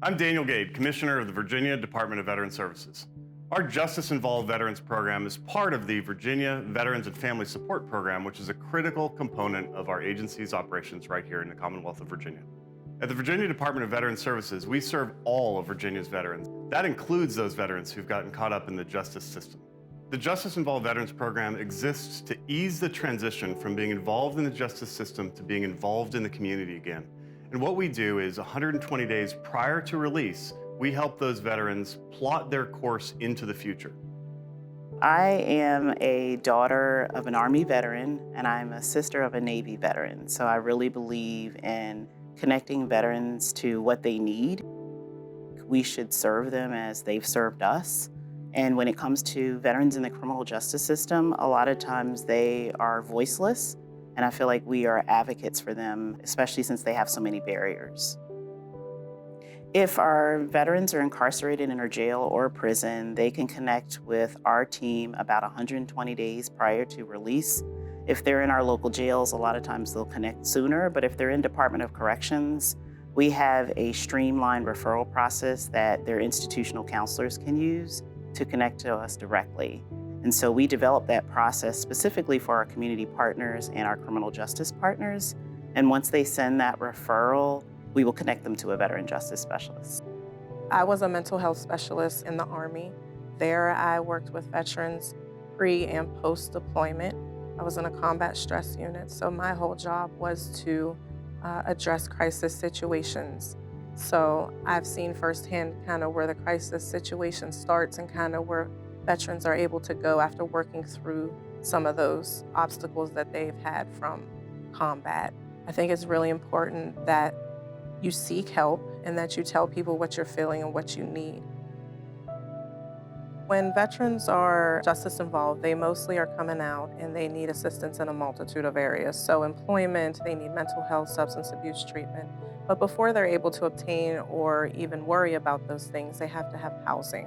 I'm Daniel Gade, Commissioner of the Virginia Department of Veteran Services. Our Justice Involved Veterans Program is part of the Virginia Veterans and Family Support Program, which is a critical component of our agency's operations right here in the Commonwealth of Virginia. At the Virginia Department of Veteran Services, we serve all of Virginia's veterans. That includes those veterans who've gotten caught up in the justice system. The Justice Involved Veterans Program exists to ease the transition from being involved in the justice system to being involved in the community again. And what we do is 120 days prior to release, we help those veterans plot their course into the future. I am a daughter of an Army veteran, and I'm a sister of a Navy veteran. So I really believe in connecting veterans to what they need. We should serve them as they've served us. And when it comes to veterans in the criminal justice system, a lot of times they are voiceless. And I feel like we are advocates for them, especially since they have so many barriers. If our veterans are incarcerated in a jail or prison, they can connect with our team about 120 days prior to release. If they're in our local jails, a lot of times they'll connect sooner, but if they're in Department of Corrections, we have a streamlined referral process that their institutional counselors can use to connect to us directly. And so we developed that process specifically for our community partners and our criminal justice partners. And once they send that referral, we will connect them to a veteran justice specialist. I was a mental health specialist in the Army. There I worked with veterans pre and post deployment. I was in a combat stress unit, so my whole job was to address crisis situations. So I've seen firsthand kind of where the crisis situation starts and kind of where veterans are able to go after working through some of those obstacles that they've had from combat. I think it's really important that you seek help and that you tell people what you're feeling and what you need. When veterans are justice involved, they mostly are coming out and they need assistance in a multitude of areas. So employment, they need mental health, substance abuse treatment. But before they're able to obtain or even worry about those things, they have to have housing.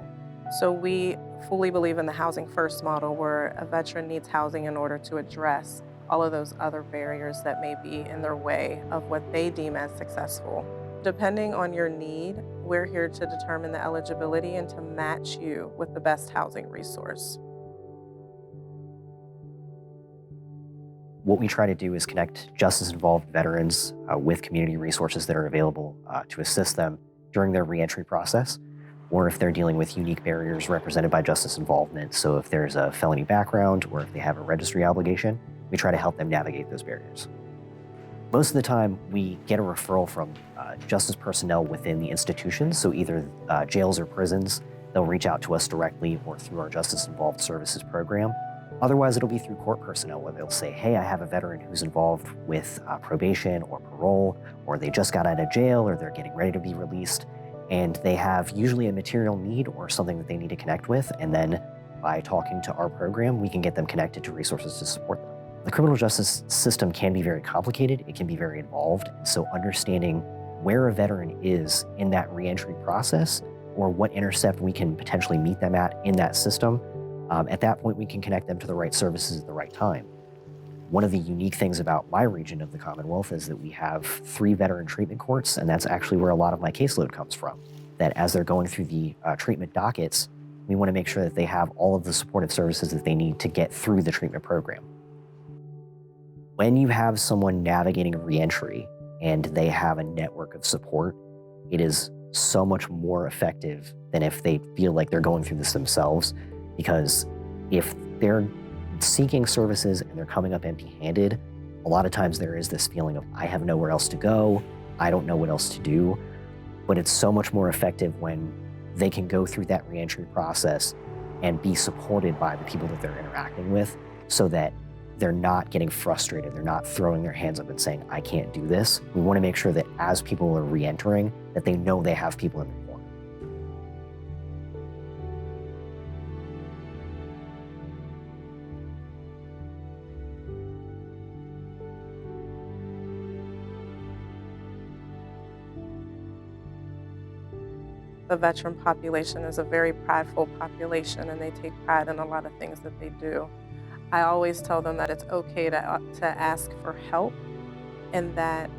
So we fully believe in the housing first model, where a veteran needs housing in order to address all of those other barriers that may be in their way of what they deem as successful. Depending on your need, we're here to determine the eligibility and to match you with the best housing resource. What we try to do is connect justice-involved veterans with community resources that are available to assist them during their reentry process, or if they're dealing with unique barriers represented by justice involvement. So if there's a felony background or if they have a registry obligation, we try to help them navigate those barriers. Most of the time, we get a referral from justice personnel within the institutions, so either jails or prisons. They'll reach out to us directly or through our Justice Involved Services program. Otherwise, it'll be through court personnel where they'll say, hey, I have a veteran who's involved with probation or parole, or they just got out of jail, or they're getting ready to be released, and they have usually a material need or something that they need to connect with, and then by talking to our program, we can get them connected to resources to support them. The criminal justice system can be very complicated, it can be very involved, so understanding where a veteran is in that reentry process or what intercept we can potentially meet them at in that system, at that point we can connect them to the right services at the right time. One of the unique things about my region of the Commonwealth is that we have 3 veteran treatment courts, and that's actually where a lot of my caseload comes from. That as they're going through the treatment dockets, we want to make sure that they have all of the supportive services that they need to get through the treatment program. When you have someone navigating reentry and they have a network of support, it is so much more effective than if they feel like they're going through this themselves. Because if they're seeking services and they're coming up empty-handed, a lot of times there is this feeling of, I have nowhere else to go, I don't know what else to do. But it's so much more effective when they can go through that reentry process and be supported by the people that they're interacting with, so that they're not getting frustrated, they're not throwing their hands up and saying, I can't do this. We want to make sure that as people are reentering, that they know they have people in their corner. The veteran population is a very prideful population, and they take pride in a lot of things that they do. I always tell them that it's okay to ask for help, and that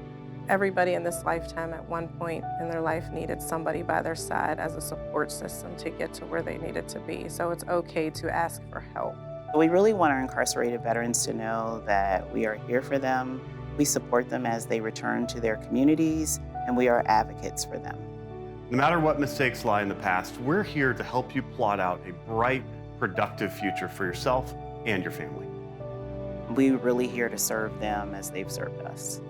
Everybody in this lifetime at one point in their life needed somebody by their side as a support system to get to where they needed to be. So it's okay to ask for help. We really want our incarcerated veterans to know that we are here for them, we support them as they return to their communities, and we are advocates for them. No matter what mistakes lie in the past, we're here to help you plot out a bright, productive future for yourself and your family. We're really here to serve them as they've served us.